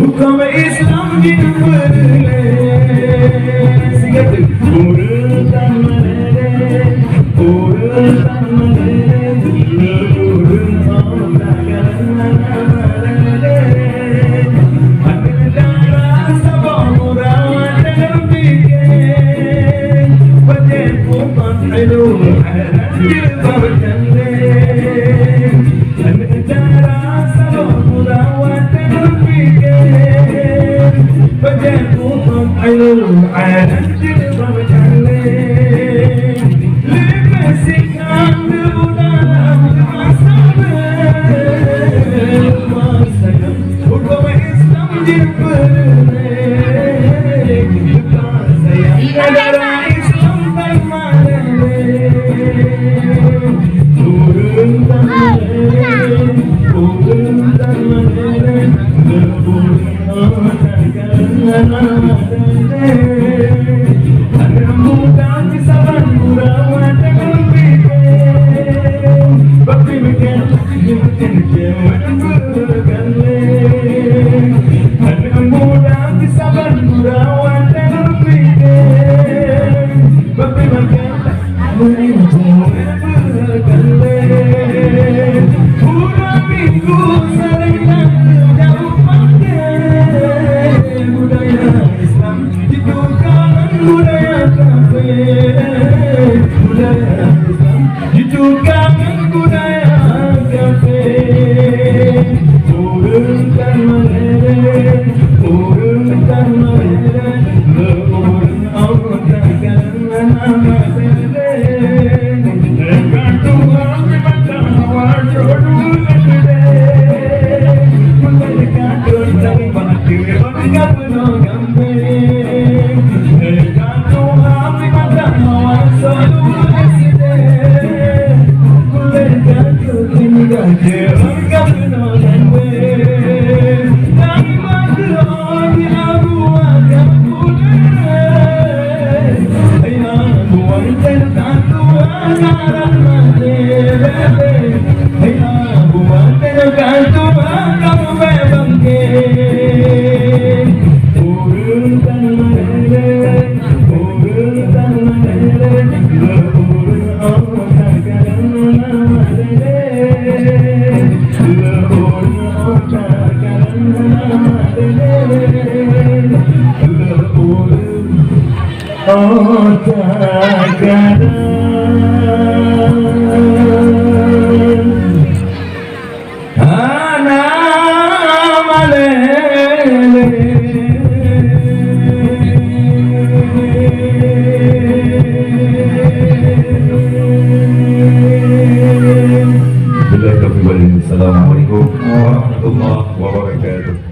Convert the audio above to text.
Hukum Islam diperle Singat urutan menere urutan menere urun takkan menere Adara sabah rawat terbikin Wajahku mathilu haran dibarkanle Adara sabah rawat فجاءكم عيون عالم جلبة مجلين لبسك عندنا عصابين ما سلم وقوم إسلام جبرين سيادة إسلام بالمالين turun tangan Assalamualaikum warahmatullahi wabarakatuh.